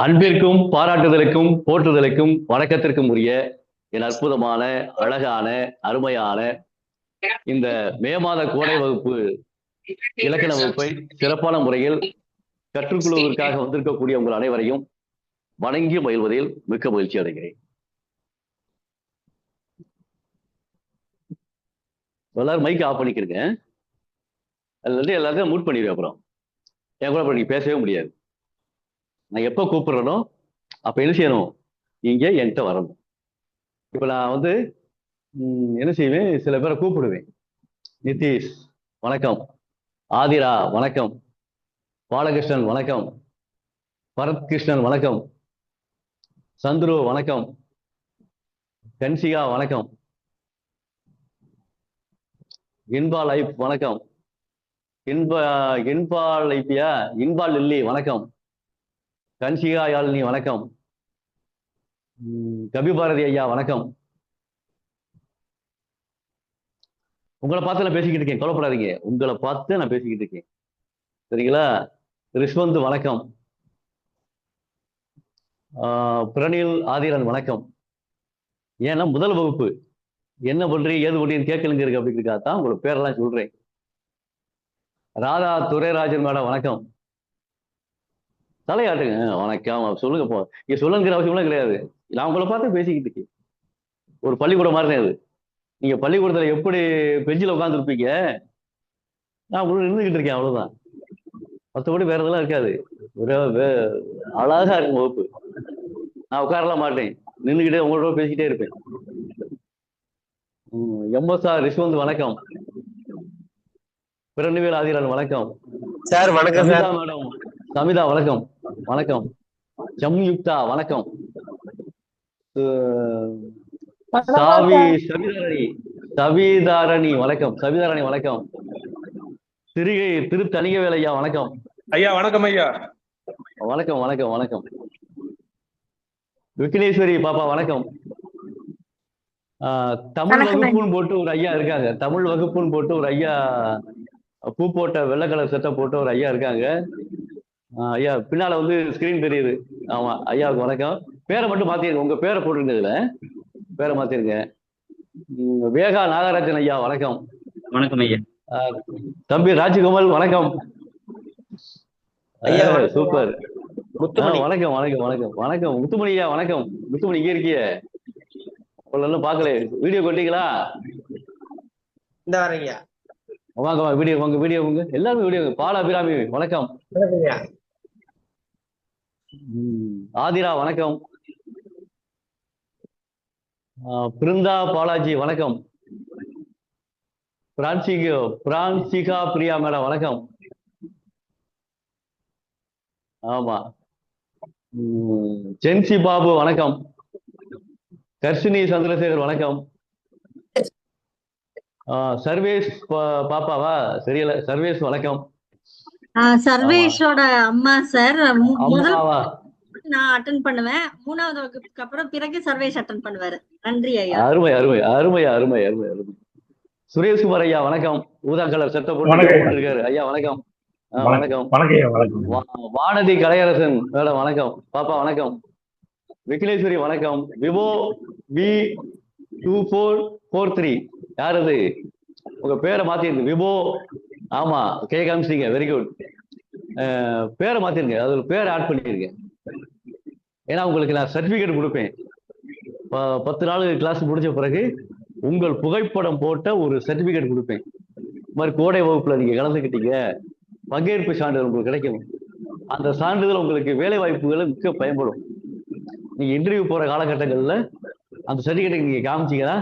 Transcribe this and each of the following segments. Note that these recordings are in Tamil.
அன்பிற்கும் பாராட்டுதலுக்கும் போற்றுதலுக்கும் வணக்கத்திற்கும் உரிய என் அற்புதமான அழகான அருமையான இந்த மே மாத கோடை வகுப்பு இலக்கண வகுப்பை சிறப்பான முறையில் கற்றுக்கொள்வதற்காக வந்திருக்கக்கூடிய உங்கள் அனைவரையும் வணங்கி மகிழ்வதில் மிக்க மகிழ்ச்சி அடைகிறேன். எல்லாரும் மைக் ஆஃப் பண்ணிக்கிறேங்க. அதுல எல்லாத்தையும் மூட் பண்ணிடுவேன். அப்புறம் என் கூட நீங்க பேசவே முடியாது. நான் எப்போ கூப்பிடுறேனோ அப்ப என்ன செய்யணும், நீங்க என்கிட்ட வரணும். இப்ப நான் வந்து என்ன செய்வேன், சில பேரை கூப்பிடுவேன். நிதிஷ் வணக்கம், ஆதிரா வணக்கம், பாலகிருஷ்ணன் வணக்கம், பரத் கிருஷ்ணன் வணக்கம், சந்துரு வணக்கம், கன்சிகா வணக்கம், இன்பா லைஃப் வணக்கம், இன்பா லைஃபியா, இன்பா லில்லி வணக்கம், கன்சிகா யாழினி வணக்கம், கபிபாரதி ஐயா வணக்கம். உங்களை பார்த்து நான் பேசிக்கிட்டு இருக்கேன், கவலைப்படாதீங்க. உங்களை பார்த்து நான் பேசிக்கிட்டு இருக்கேன், சரிங்களா? ரிஷ்வந்த் வணக்கம், பிரணில் ஆதிரன் வணக்கம். ஏன்னா முதல் வகுப்பு என்ன பண்றீங்க ஏது பண்றீங்கன்னு கேட்கலுங்க இருக்கு அப்படிங்கிறதுக்காக தான் உங்களோட பேரெல்லாம் சொல்றேன். ராதா துரைராஜன் மேடம் வணக்கம். தலையாட்டுங்க வணக்கம் சொல்லுங்க. போ இங்க சொல்லுங்கிற அவசியம்லாம் கிடையாது. நான் உங்களை பார்த்து பேசிக்கிட்டு இருக்கேன். ஒரு பள்ளிக்கூடம் மாதிரி தான் அது. நீங்க பள்ளிக்கூடத்துல எப்படி பெஞ்சில் உட்காந்துருப்பீங்க, நான் உள்ள நின்றுகிட்டு இருக்கேன், அவ்வளவுதான். மற்றபடி வேற இதெல்லாம் இருக்காது. அழகா இருக்கும் வகுப்பு. நான் உட்காரலாம் மாட்டேன், நின்றுகிட்டே உங்களோட பேசிக்கிட்டே இருப்பேன். எம்எஸ்ஆர் ரிஷ்வந்த் வணக்கம், பிரணிவேல் ஆதிரான் வணக்கம் சார். வணக்கம் சார். மேடம் சமிதா வணக்கம். வணக்கம் சம்யுக்தா வணக்கம். சவிதாரணி வணக்கம். சவிதாரணி வணக்கம். திரு தனிகவேல் ஐயா வணக்கம். ஐயா வணக்கம். ஐயா வணக்கம் வணக்கம் வணக்கம். விக்னேஸ்வரி பாப்பா வணக்கம். தமிழ் வகுப்புன்னு போட்டு ஒரு ஐயா இருக்காங்க. தமிழ் வகுப்புன்னு போட்டு ஒரு ஐயா, பூ போட்ட வெள்ளை கலர் சட்டை போட்ட ஒரு ஐயா இருக்காங்க. ஐயா பின்னால வந்து ஸ்கிரீன் தெரியுது. ஆமா, ஐயாவுக்கு வணக்கம். பேரை மட்டும் மாத்திருங்க, உங்க பேரை போட்டுருங்க, இதுல பேரை மாத்திருங்க. வேகா நாகராஜன் ஐயா வணக்கம். வணக்கம் ஐயா. தம்பி ராஜ்கமல் வணக்கம். சூப்பர். வணக்கம் வணக்கம் வணக்கம் வணக்கம். முத்துமணி ஐயா வணக்கம். முத்துமணி இங்க இருக்கிய, பாக்கல, வீடியோ கொட்டீங்களா? இந்த வரீங்க, வாங்க வாங்க, வீடியோ உங்க வீடியோ உங்க எல்லாருமே வீடியோ. பாலா அபிராமி வணக்கம். ஆதிரா வணக்கம். பிருந்தா பாலாஜி வணக்கம். பிரான்சிகா பிரியா மேடம் வணக்கம். ஆமா. ஜென்சி பாபு வணக்கம். கர்ஷினி சந்திரசேகர் வணக்கம். சர்வேஷ் பாப்பாவா தெரியல. சர்வேஷ் வணக்கம். சர்வேஷோட அம்மா சார். அம்மாவா? நான் அட்டெண்ட் பண்ணுவேன். 3வது வகுப்புக்கு அப்புறம் பிறகு சர்வேஷ் அட்டெண்ட் பண்ணுவாரு. நன்றி ஐயா. அருமை அருமை அருமை அருமை அருமை அருமை. சுரேஷ்குமார் ஐயா வணக்கம். ஊதா கலர் சட்டை போட்டு இருக்காரு ஐயா வணக்கம். வணக்கம். வானதி கலையரசன் மேடம் வணக்கம். பாப்பா வணக்கம். விக்னேஸ்வரி வணக்கம். விவோ V2443 யார் அது? உங்க பேரை மாத்திருங்க, விவோ. ஆமா, கே காமிச்சிங்க, வெரி குட். பேரை மாத்திருங்க, அது ஒரு பேரை ஆட் பண்ணிருங்க. ஏன்னா உங்களுக்கு நான் சர்டிபிகேட் கொடுப்பேன். 10 நாள் கிளாஸ் முடிஞ்ச பிறகு உங்கள் புகைப்படம் போட்ட ஒரு சர்டிபிகேட் கொடுப்பேன். இந்த மாதிரி கோடை வகுப்புல நீங்க கலந்துக்கிட்டீங்க, பங்கேற்பு சான்றிதழ் உங்களுக்கு கிடைக்கும். அந்த சான்றிதழ் உங்களுக்கு வேலை வாய்ப்புகளை மிக்க பயன்படும். நீங்க இன்டர்வியூ போற காலகட்டங்கள்ல அந்த சர்டிபிகேட்டை நீங்க காமிச்சீங்கன்னா,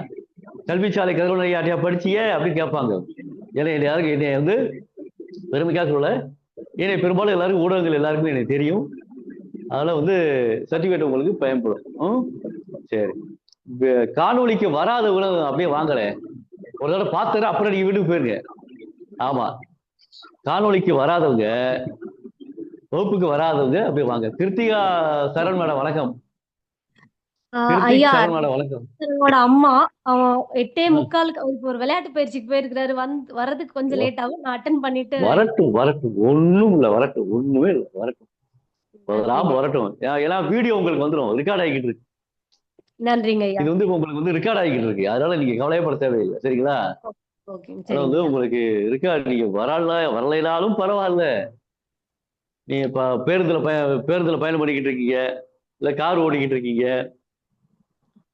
கல்விச்சாலை கதிரவன் யாரையா படிச்சீங்க அப்படின்னு கேட்பாங்க. ஏன்னா யாருக்கு என்னை வந்து பெருமைக்காக சொல்ல, ஏன்னா பெரும்பாலும் எல்லாருக்கும் ஊடகங்கள் எல்லாருக்குமே எனக்கு தெரியும். அதனால வந்து சர்டிபிகேட் உங்களுக்கு பயன்படும். சரி, காணொலிக்கு வராதவங்க அப்படியே வாங்கல, ஒரு தடவை பார்த்துட்டு அப்புறம் நீங்க வீட்டுக்கு போயிருங்க. ஆமா, காணொலிக்கு வராதவங்க, வகுப்புக்கு வராதவங்க அப்படியே வாங்க. கிருத்திகா சரண் மேடம் வணக்கம். ஐயா வணக்கம். அம்மா 8:45 ஒரு விளையாட்டு பயிற்சிக்கு போயிருக்கிறாரு. வர்றதுக்கு கொஞ்சம் லேட் ஆகும். நான் அட்டெண்ட் பண்ணிட்டு வரட்டும் வரட்டும், ஒண்ணும் இல்ல, வரட்டும், ஒண்ணுமே இல்ல, வரட்டும். வரலாம் வரட்டும். ஏன்னா வீடியோ உங்களுக்கு வந்துடும், ரெக்கார்ட் ஆகிக்கிட்டு இருக்கு. நன்றிங்க ஐயா. இது வந்து உங்களுக்கு வந்து ரெக்கார்ட் ஆகிக்கிட்டு இருக்கு, அதனால நீங்க கவலையப்பட தேவையில்லை. சரிங்களா? ஓகே, அது வந்து சரிங்க. உங்களுக்கு ரெக்கார்ட், நீங்க வரலைனாலும் பரவாயில்ல. நீங்க இப்ப பேருந்துல பயணம் பண்ணிக்கிட்டு இருக்கீங்க, இல்ல கார் ஓடிக்கிட்டு இருக்கீங்க,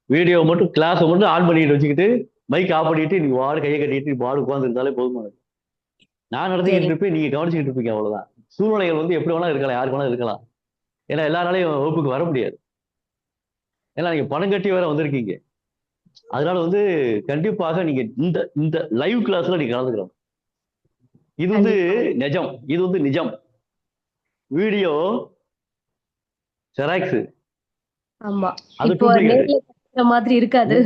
வீடியோ மட்டும் கிளாஸை மட்டும் ஆன் பண்ணிட்டு வச்சுக்கிட்டு மைக் ஆஃப் பண்ணிட்டு நீங்க வாடு கையை கட்டிட்டு வாடு உட்கார்ந்து இருந்தாலே போதுமானது. நான் நடத்திக்கிட்டு சரி. இருப்பேன், நீங்க கவனிச்சுக்கிட்டு இருப்பீங்க, அவ்வளவுதான். சூழ்நிலைகள் வந்து எப்படி வேணா இருக்கலாம், யாருக்கு வேணா இருக்கலாம். ஏன்னா எல்லாராலையும் வகுப்புக்கு வர முடியாது. ஏன்னா நீங்க பணம் கட்டி வேற வந்திருக்கீங்க. அதனால வந்து கண்டிப்பாக நீங்க இந்த இந்த லைவ் கிளாஸ்ல நீங்க கலந்துக்கிறோம். இது வந்து கண்டிப்பா. நிஜம், இது வந்து நிஜம். வீடியோ ஜெராக்ஸ், ஆமா. அது இப்போ டூப்ளிகேட். நேர்ல பேசுற மாதிரி இருக்காது.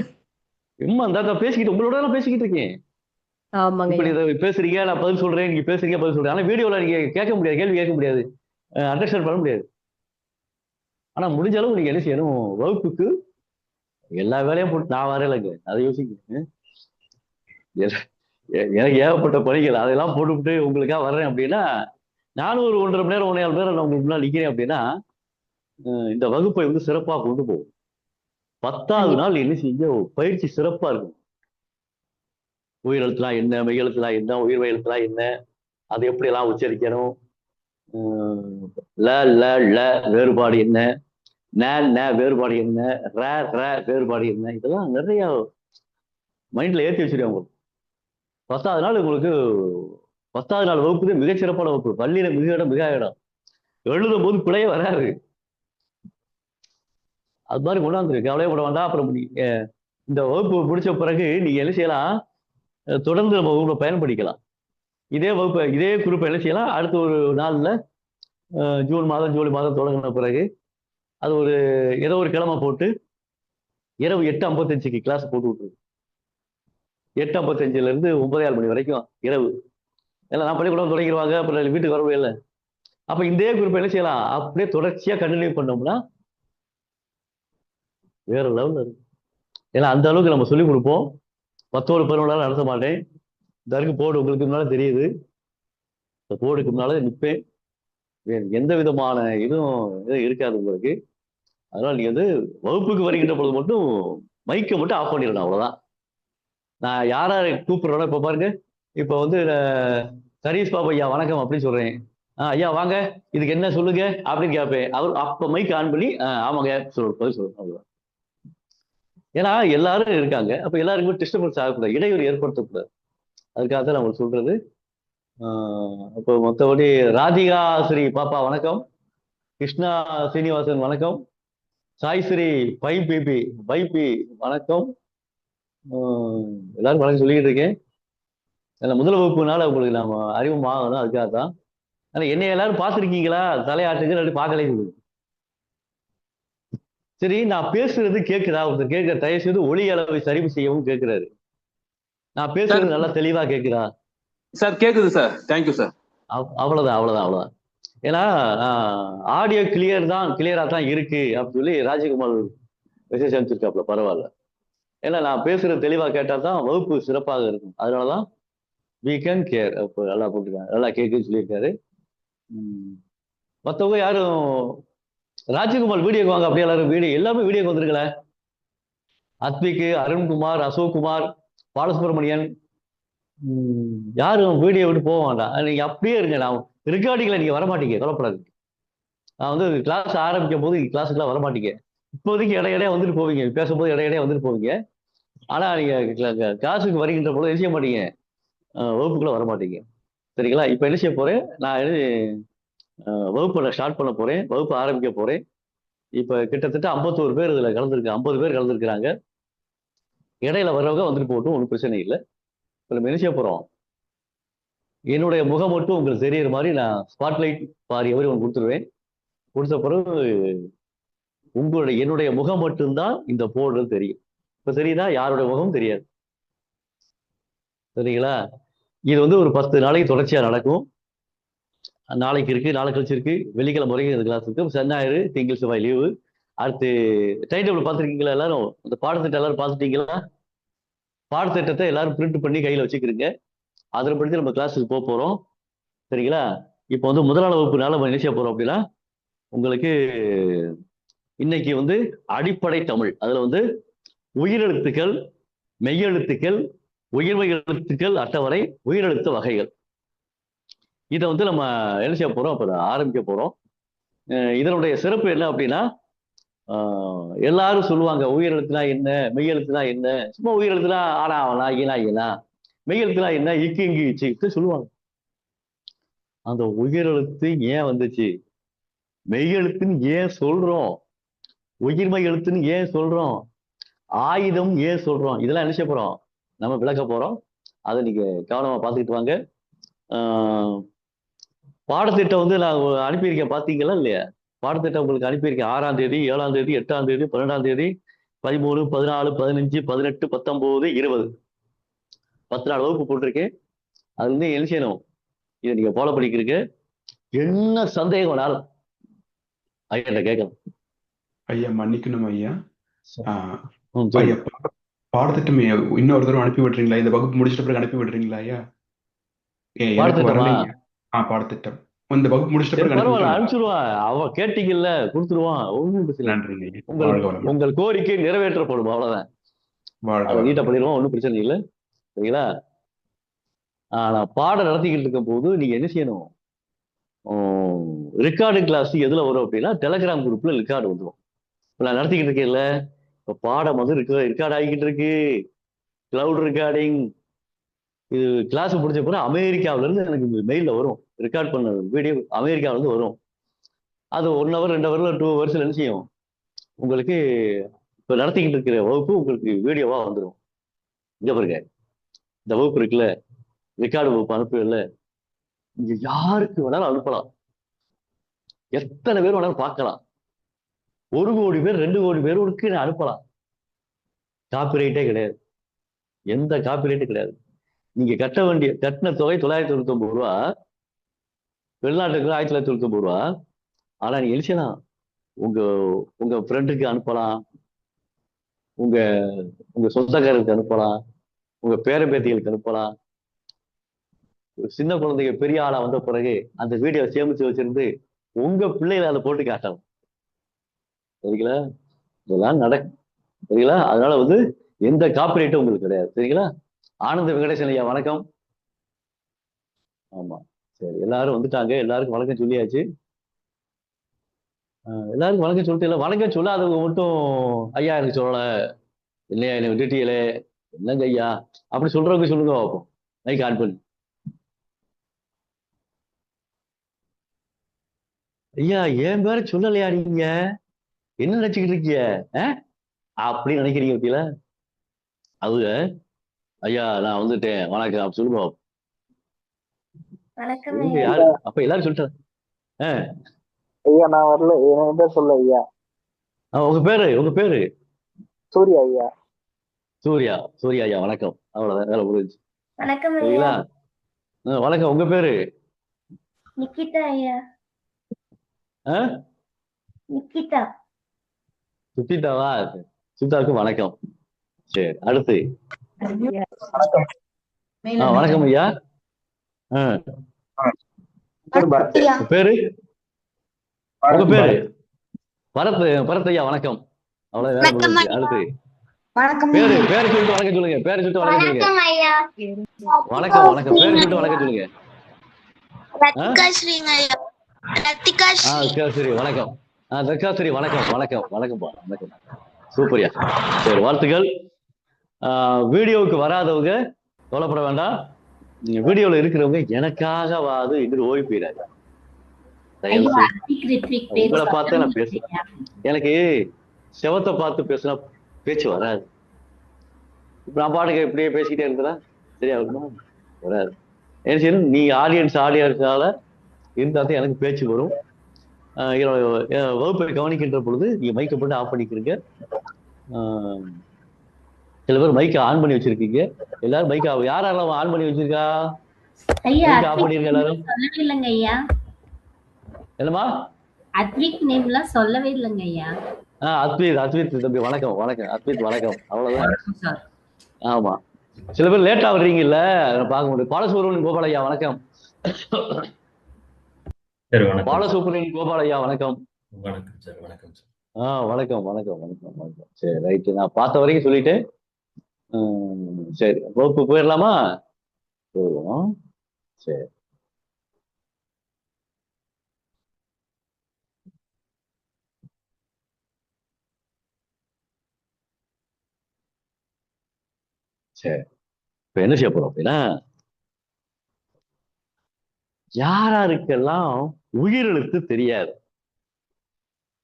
சும்மா இந்த பேசிக்கிட்டு உங்களோட நான் பேசிக்கிட்டு இருக்கேன். ஆமாங்க இப்ப ஐயா. நீ பேசுறீங்க, நான் பதில் சொல்றேன், நீங்க பேசுறீங்க பதில் சொல்றேன். ஆனா வீடியோல நீங்க கேட்க முடியாது, கேள்வி கேட்க முடியாது, அண்டர்ஸ்டாண்ட் பண்ண முடியாது. ஆனா முடிஞ்ச அளவு நீங்க என்ன செய்யணும், வகுப்புக்கு எல்லா வேலையும் போட்டு நான் வரலைங்க, அதை யோசிக்க. எனக்கு ஏகப்பட்ட பணிகள், அதெல்லாம் போட்டுவிட்டு உங்களுக்காக வர்றேன் அப்படின்னா, நானும் ஒரு 1.5 மணி நேரம் 1.5 மணி நேரம் நான் உங்களுக்கு முன்னாடி நிற்கிறேன் அப்படின்னா, இந்த வகுப்பை வந்து சிறப்பாக கொண்டு போகும். 10வது கண்டிப்பா. நாள் என்ன செய்ய பயிற்சி சிறப்பா இருக்கும். உயிரெழுத்துலாம் என்ன, மெய்யெழுத்துலாம் என்ன, உயிர் மெய்யெழுத்துலாம் என்ன, அதை எப்படி எல்லாம் உச்சரிக்கணும், ல ல ல வேறுபாடு என்ன, ந ந வேறுபாடு என்ன, ர ர வேறுபாடு என்ன, இதெல்லாம் நிறைய மைண்ட்ல ஏற்றி வச்சிருக்கேன் உங்களுக்கு. 10வது நாள் உங்களுக்கு 10வது நாள் வகுப்பு மிகச்சிறப்பான வகுப்பு. பள்ளியில மிக இடம் மிக இடம். எழுதும் போது பிழையே வராது. அது மாதிரி கொண்டாந்துரு, கவலையப்பட வேண்டாம். அப்புறம் இந்த வகுப்பு முடிச்ச பிறகு நீங்க என்ன செய்யலாம், தொடர்ந்து நம்ம வகுப்புல பயன்படுத்திக்கலாம். இதே வகுப்பை இதே குரூப்பை என்ன செய்யலாம், அடுத்த ஒரு நாள்ல ஜூன் மாதம் ஜூலை மாதம் தொடங்கின பிறகு அது ஒரு ஏதோ ஒரு கிழமை போட்டு இரவு 8:55க்கு கிளாஸ் போட்டு விட்டுரு. 8:55ல இருந்து 9:15 மணி வரைக்கும் இரவு. ஏன்னா நான் பள்ளிக்கூடம் தொடங்கிடுவாங்க, அப்புறம் வீட்டுக்கு வரவே இல்லை. அப்ப இதே குரூப் என்ன செய்யலாம், அப்படியே தொடர்ச்சியா கண்டினியூ பண்ணோம்னா வேற லெவல்ல இருக்கு. ஏன்னா அந்த அளவுக்கு நம்ம சொல்லிக் கொடுப்போம். 10 11 நடத்த மாட்டேன். இந்த இருக்கு போர்டு, உங்களுக்கு முன்னால தெரியுது. இந்த போர்டுக்கு முன்னால நிற்பேன். எந்த விதமான இதுவும் இருக்காது உங்களுக்கு. அதனால நீங்க வந்து வகுப்புக்கு வருகின்ற பொழுது மட்டும் மைக்கை மட்டும் ஆஃப் பண்ணிடணும், அவ்வளவுதான். நான் யாரை கூப்பிடுறோன்னா, இப்ப பாருங்க, இப்ப வந்து சரீஷ் பாபு ஐயா வணக்கம் அப்படின்னு சொல்றேன். ஐயா வாங்க, இதுக்கு என்ன சொல்லுங்க அப்படின்னு கேட்பேன். அவர் அப்ப மைக் ஆன் பண்ணி ஆமாங்க பதில் சொல்லணும், அவ்வளவுதான். ஏன்னா எல்லாரும் இருக்காங்க, அப்ப எல்லாருக்குமே டிஸ்டர்பன்ஸ் ஆகக்கூடாது, இடையூறு ஏற்படுத்தக்கூடாது. அதுக்காக தான் நம்ம சொல்றது. இப்போ மற்றபடி ராதிகா ஸ்ரீ பாப்பா வணக்கம், கிருஷ்ணா சீனிவாசன் வணக்கம், சாய்ஸ்ரீ பைபி வணக்கம். எல்லாரும் வணக்கம் சொல்லிக்கிட்டு இருக்கேன். முதல் வகுப்புனால உங்களுக்கு நாம அறிமுகமாகணும், அதுக்காக தான். ஆனா என்னை எல்லாரும் பார்த்துருக்கீங்களா, தலையாட்டுங்க, அப்படி பார்க்கலே சொல்லுங்க. சரி, நான் பேசுறது கேட்குதா? ஒருத்தர் கேட்கிற, தயவு செய்து ஒளி அளவை சரிவு செய்யவும் கேட்கிறாரு. நான் பேசுறது நல்லா தெளிவா கேட்குதா? சார் கேக்குது சார், தேங்க்யூ சார். அவ்வளவுதான். ஏன்னா ஆடியோ கிளியரா தான் இருக்கு அப்படின்னு சொல்லி ராஜகுமார் மெசேஜ் அனுப்பிச்சிருக்காப்ல, பரவாயில்ல. ஏன்னா நான் பேசுறது தெளிவா கேட்டா தான் வகுப்பு சிறப்பாக இருக்கும். அதனாலதான் வி கேன் கேர், அப்போ நல்லா போட்டுருக்காங்க, நல்லா கேட்குன்னு சொல்லியிருக்காரு. மற்றவங்க யாரும் ராஜகுமார் வீடியோக்கு வாங்க, அப்படியே எல்லாரும் எல்லாமே வீடியோக்கு வந்துருக்கல. அத்விக்கு, அருண்குமார், அசோக்குமார், பாலசுப்ரமணியன், யாரும் வீடியோ விட்டு போக வேண்டாம். நீங்க அப்படியே இருங்க. நான் ரெக்கார்டிங்ல நீங்க வரமாட்டீங்க, கவலைப்படாது. நான் வந்து கிளாஸ் ஆரம்பிக்கும் போது கிளாஸுக்குலாம் வரமாட்டீங்க. இப்போதைக்கு இடையிடையே வந்துட்டு போவீங்க, பேசும்போது இடையிடையே வந்துட்டு போவீங்க. ஆனா நீங்க கிளாஸுக்கு வருகின்ற பொழுது என்ன செய்ய மாட்டீங்க, வகுப்புக்குள்ள வரமாட்டீங்க. சரிங்களா? இப்ப என்ன செய்ய போறேன், நான் வகுப்பை நான் ஸ்டார்ட் பண்ண போறேன், வகுப்பு ஆரம்பிக்க போறேன். இப்ப கிட்டத்தட்ட 51 பேர் இதுல கலந்துருக்கு, 50 பேர் கலந்துருக்கிறாங்க. இடையில வர்றவங்க வந்துட்டு போட்டும், ஒன்றும் பிரச்சனை இல்லை. இப்ப நம்ம என்ன செய்ய போறோம், என்னுடைய முகம் மட்டும் உங்களுக்கு தெரியற மாதிரி நான் ஸ்பாட்லைட் ஃபார் எவரி ஒன் கொடுத்துருவேன். கொடுத்த பிறகு என்னுடைய முகம் மட்டும்தான் இந்த போர்டு தெரியும். இப்ப தெரியுதா? யாருடைய முகம் தெரியாது. சரிங்களா? இது வந்து ஒரு 10 நாளைக்கு தொடர்ச்சியா நடக்கும். நாளைக்கு இருக்கு, நாளை கழிச்சு இருக்கு, வெள்ளிக்கிழமை வரைக்கும் இந்த கிளாஸ் இருக்கு. சனி ஞாயிறு திங்கள் செவ்வாய் லீவு. அடுத்து டைம் டேபிள் பார்த்துருக்கீங்களா எல்லாரும்? இந்த பாடத்திட்டம் எல்லாரும் பார்த்துட்டீங்களா? பாடத்திட்டத்தை எல்லாரும் பிரிண்ட் பண்ணி கையில வச்சுக்கிறீங்க. அதில் படித்து நம்ம கிளாஸுக்கு போக போறோம். சரிங்களா? இப்போ வந்து முதலாள வகுப்புனால நம்ம என்ன செய்ய போறோம் அப்படின்னா, உங்களுக்கு இன்னைக்கு வந்து அடிப்படை தமிழ், அதுல வந்து உயிரெழுத்துக்கள், மெய்யெழுத்துக்கள், உயிர்மெய் எழுத்துக்கள் அட்டவணை, உயிரெழுத்து வகைகள். இதை வந்து நம்ம என்ன செய்ய போறோம், அப்ப ஆரம்பிக்க போறோம். இதனுடைய சிறப்பு என்ன அப்படின்னா, எல்லாரும் சொல்லுவாங்க உயிரெழுத்துனா என்ன, மெய்யெழுத்துனா என்ன. சும்மா உயிரெழுத்துனா ஆனா அவனா, ஈனா ஈனா. மெய்யெழுத்துனா என்ன, இக்கு இங்கு இச்சு சொல்லுவாங்க. அந்த உயிரெழுத்து ஏன் வந்துச்சு, மெய்யெழுத்துன்னு ஏன் சொல்றோம், உயிர்மெய் எழுத்துன்னு ஏன் சொல்றோம், ஆயுதம் ஏன் சொல்றோம், இதெல்லாம் என்ன செய்ய போறோம், நம்ம விளக்க போறோம். அதை நீங்க கவனமா பார்த்துக்கிட்டு வாங்க. பாடத்திட்டம் வந்து நான் அனுப்பியிருக்கேன், பார்த்தீங்களா இல்லையா? பாடத்திட்டம் உங்களுக்கு அனுப்பியிருக்கேன். 6ஆம் தேதி, 7ஆம் தேதி, 8ஆம் தேதி, 12ஆம் தேதி, 13, 14, 15, 18, 19, 20 10 நாள் வகுப்பு போட்டிருக்கேன். அது வந்து என்ன செய்யணும், இதை நீங்க ஃபாலோ பண்ணிக்கிறீங்க. என்ன சந்தேகம் வேணாலும் ஐயா கேட்கலாம். ஐயா மன்னிக்கணும் ஐயா. சொல்லுங்க. ஐயா பாடத்திட்டம் இன்னொரு தடவை அனுப்பி விடுறீங்களா? இந்த வகுப்பு முடிச்சிட்ட பிறகு அனுப்பி விடுறீங்களா ஐயா? எனக்கு பாடத்திட்டமா? வரலைங்க. பாடத்திட்டம் இந்த வகுப்பு முடிச்சிட்ட சரி, பிறகு பரவாயில்ல, அனுப்பி அனுப்பிச்சிடுவான். அவன் கேட்டீங்கல்ல, கொடுத்துருவான். ஒண்ணும் பிரச்சனை இல்லை. நன்றிங்க ஐயா. உங்கள் வாழ்க வளமுடன். உங்கள் கோரிக்கை நிறைவேற்றப்படும், அவ்வளவுதான். வாழ்க அதை நீட்டா வளமுடன். பண்ணிடுவோம், ஒன்றும் பிரச்சனை இல்லை. சரிங்களா? நான் பாடம் நடத்திக்கிட்டு இருக்கும் போது நீங்க என்ன செய்யணும், ரெக்கார்டிங் கிளாஸ் எதுல வரும் அப்படின்னா, டெலகிராம் குரூப்ல ரெக்கார்டு வந்துடும். இப்போ நான் நடத்திக்கிட்டு இருக்கேன்ல, இப்போ பாடம் வந்து ரெக்கார்ட் ஆகிக்கிட்டு இருக்கு, கிளவுட் ரெக்கார்டிங். இது கிளாஸ் முடிச்ச பிறகு அமெரிக்காவில இருந்து எனக்கு மெயில வரும், ரெக்கார்ட் பண்ண வீடியோ அமெரிக்காவில இருந்து வரும். அது 1 hour 2 hour 2 hours என்ன செய்யும், உங்களுக்கு இப்போ நடத்திக்கிட்டு இருக்கிற வகுப்பு உங்களுக்கு வீடியோவா வந்துடும். இங்க பாருங்க, இந்த வகுப்பு இருக்குல்ல, ரெக்கார்டு வகுப்பு அனுப்புல, இங்க யாருக்கு வேணாலும் அனுப்பலாம், எத்தனை பேர் வேணாலும் பார்க்கலாம். 1 கோடி பேர் 2 கோடி பேருக்கு அனுப்பலாம். காப்பிரைட்டே கிடையாது, எந்த காப்பிரைட்டும் கிடையாது. நீங்க கட்டின தொகை 999 ரூபா, வெளிநாட்டுக்கு 1999 ரூபா. ஆனா நீங்க எழுச்சலாம், உங்க உங்க ஃப்ரெண்டுக்கு அனுப்பலாம், உங்க உங்க சொந்தக்காரருக்கு அனுப்பலாம், உங்க பேரம்பேத்திகளுக்கு அனுப்பலாம். சின்ன குழந்தைங்க பெரிய ஆளா வந்த பிறகு அந்த வீடியோ சேமிச்சு வச்சிருந்து உங்க பிள்ளைகளை அதை போட்டு காட்டலாம். சரிங்களா? இதெல்லாம் நடக்கும். சரிங்களா? அதனால வந்து எந்த காப்பிரைட்டும் உங்களுக்கு கிடையாது. சரிங்களா? ஆனந்த வெங்கடேசன் ஐயா வணக்கம். ஆமா, சரி, எல்லாரும் வந்துட்டாங்க, எல்லாருக்கும் வணக்கம் சொல்லியாச்சு. எல்லாருக்கும் வணக்கம் சொல்லிட்டு இல்லை, வணக்கம் சொல்லாதவங்க மட்டும் ஐயா எனக்கு சொல்லல, இல்லையா என்னை விட்டுட்டீங்களே, என்னங்க ஐயா அப்படி சொல்றவங்க சொல்லுங்க பார்ப்போம். மைக் ஆன் பண்ணி. ஐயா என் பேரை சொல்லலையா நீங்க, என்ன நினைச்சுக்கிட்டு இருக்கீங்க அப்படின்னு நினைக்கிறீங்க பத்தியில? அது ஐயா நான் வந்துட்டேன் வணக்கம் அப்படி சொல்லுங்க. அப்ப எல்லாரும் சொல்லிட்டேன். ஐயா நான் வரல, என் பேர் சொல்ல ஐயா. உங்க பேரு? சூர்யா ஐயா. சூர்யா ஐயா வணக்கம். அவ்வளவுதான், வேலை முடிஞ்சு. வணக்கம் சரிங்களா? வணக்கம். உங்க பேரு? நிக்கிதா ஐயா. நிக்கிதா. சுத்திட்டாவா? சுத்தாவுக்கு வணக்கம். சரி, அடுத்து வணக்கம் ஐயா. பேரு? உங்க பேரு? பரத் ஐயா வணக்கம். அவ்வளவு வேலை முடிஞ்சு. அடுத்து பேரு சொல்லிட்டு வணக்கம் சொல்லுங்க. பேரு சொல்லிட்டு வணக்கம் சொல்லுங்க. வணக்கம். பேரு சொல்லிட்டு வணக்கம் சொல்லுங்க. ரத்திகாஸ்ரீ வணக்கம். ரத்திகாஸ்ரீ வணக்கம். வணக்கம். சூப்பர்யா. சரி, வாழ்த்துக்கள். வீடியோவுக்கு வராதவங்க கவலைப்பட வேண்டாம். வீடியோல இருக்கிறவங்க எனக்காகவாது என்று ஓய்வு போயிடாது. உங்களை பார்த்து நான் பேசுறேன். எனக்கு செவத்தை பார்த்து பேசினா பேச்சு வராது. இப்ப நான் பாட்டுக்கு இப்படியே பேசிக்கிட்டே இருக்கிறா சரியா இருக்குமா? வராது. என்ன செய்யணும், நீங்க ஆடியன்ஸால இருந்தால்தான் எனக்கு பேச்சு வரும். வகுப்பை கவனிக்கின்ற பொழுது நீங்க மைக்கை போட்டு ஆஃப் பண்ணிக்கிறீங்க. சில பேர் மைக்கை ஆன் பண்ணி வச்சிருக்கீங்க. எல்லாரும் மைக்கை யாரெல்லாம் ஆன் பண்ணி வச்சிருக்கா? ஆஃப் பண்ணிருக்க எல்லாரும். என்னமா? அத்விக் நேம்லாம் சொல்லவே இல்லைங்க ஐயா. அத்வித் தம்பி வணக்கம். அத்வித் வணக்கம். அவ்வளவுதான். ஆமா, சில பேர் லேட்டா வர்றீங்கல்ல, பார்க்க முடியும். பாலசுப்ரமணியன் கோபாலையா வணக்கம். பாலசுப்ரமணியன் கோபாலையா வணக்கம். வணக்கம் சார். வணக்கம் சார். வணக்கம் வணக்கம் வணக்கம் வணக்கம். சரி ரைட்டு, நான் பார்த்த வரைக்கும் சொல்லிட்டேன். சரி வகுப்பு போயிடலாமா? போயிடுவோம். சரி. சரி, இப்ப என்ன செய்ய போறோம் அப்படின்னா, யாராருக்கெல்லாம் உயிரெழுத்து தெரியாது?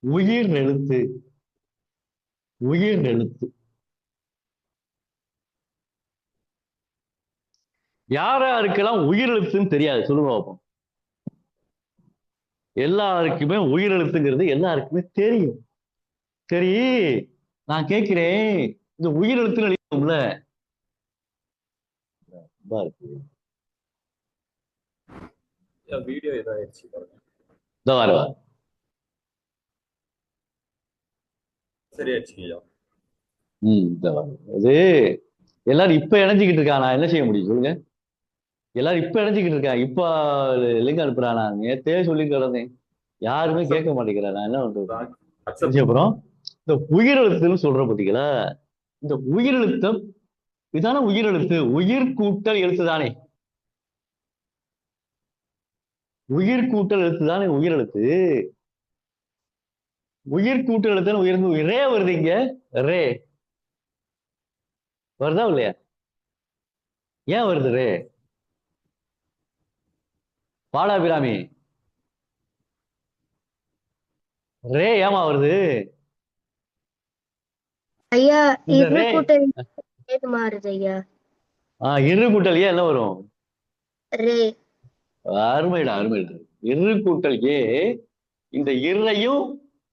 உயிர் எழுத்து, உயிர் எழுத்து யாராருக்கெல்லாம் உயிரெழுத்துன்னு தெரியாது சொல்லுங்க பார்ப்போம். எல்லாருக்குமே உயிரெழுத்துங்கிறது எல்லாருக்குமே தெரியும். சரி, நான் கேட்கிறேன், இந்த உயிரெழுத்துன்னு எழுதிட்டோம்ல, இருக்கு. வீடியோ இதாயிருச்சு பாருங்க. இதோ வர சரியாயிருச்சு ஐயா. இதோ வர. இது எல்லாரும் இப்ப இணைஞ்சுக்கிட்டு இருக்கா, நான் என்ன செய்ய முடியும் சொல்லுங்க? எல்லாரும் இப்ப இணைஞ்சுக்கிட்டு இருக்காங்க. இப்ப லிங்க் அனுப்புறான். நான் நேத்தே சொல்லி கிடந்தேன், யாருமே கேட்க மாட்டேங்கிறேன். நான் என்ன பண்றது? அப்புறம் இந்த உயிரெழுத்துன்னு சொல்ற பார்த்தீங்களா, இந்த உயிரெழுத்தம் இதான உயிரெழுத்து. உயிர் கூட்டல் எழுத்து தானே, உயிர் கூட்டல் எழுத்து தானே உயிரெழுத்து. உயிர் கூட்டல் எழுத்து உயிர் ரே வருது. இங்க ரே வருதா இல்லையா? ஏன் வருது ரே? பாலாபிராமி, ரே ஏமா வருது? ஐயா இந்த இரு ரே கூட்டல் ஏது மாறுது ஐயா. இரு கூட்டல் ஏ என்ன வரும்? ரே. அருமைடா அருமைடா. இரு கூட்டல் ஏ, இந்த இருளையும்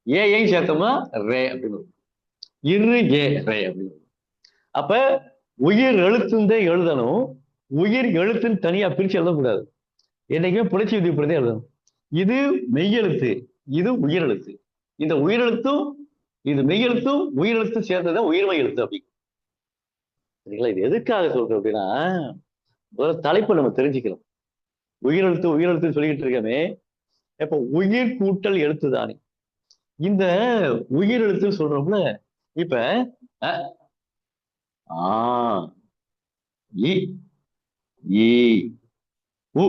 ஏயையும் சேர்த்தோம்னா ரே அப்படின்னு வரும். இரு ஏ ரே அப்படின்னு. அப்ப உயிர் எழுத்துந்தே எழுதணும், உயிர் எழுத்துன்னு தனியா பிரிச்சு எழுதக்கூடாது. என்னைக்குமே புரட்சி விதிப்பதே எழுதணும். இது மெய்யெழுத்து, இது உயிரெழுத்து. இந்த உயிரெழுத்தும் இது மெய்யெழுத்தும் உயிரெழுத்தும் சேர்ந்ததான் உயிர்மை எழுத்து அப்படி. சரிங்களா? இது எதுக்காக சொல்றோம் அப்படின்னா, ஒரு தலைப்பை நம்ம தெரிஞ்சுக்கிறோம். உயிரெழுத்து உயிரெழுத்துன்னு சொல்லிக்கிட்டு இருக்கமே, இப்ப உயிர் கூட்டல் எழுத்து தானே இந்த உயிரெழுத்துன்னு சொல்றோம்ல. இப்ப அ, ஆ, இ, ஈ, உ,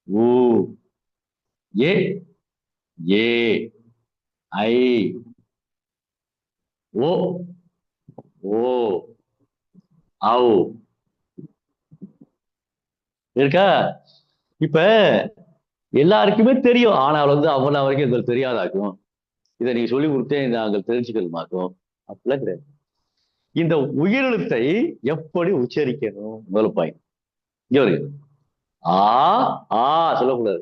ஊ, ஏ, ஏ, ஐ, ஓ, ஓ, ஔ இருக்கா? இப்ப எல்லாருக்குமே தெரியும், ஆனால் அவ்வளவு வரைக்கும் எங்களுக்கு தெரியாதாக்கும். இதை நீங்க சொல்லி கொடுத்தே நாங்கள் தெரிஞ்சுக்கிறதுமாக்கும். அப்படிலாம் கிடையாது. இந்த உயிரெழுத்தை எப்படி உச்சரிக்கணும்? முதல் பாயிண்ட் இங்க வருது. ஆ ஆ சொல்லக்கூடாது.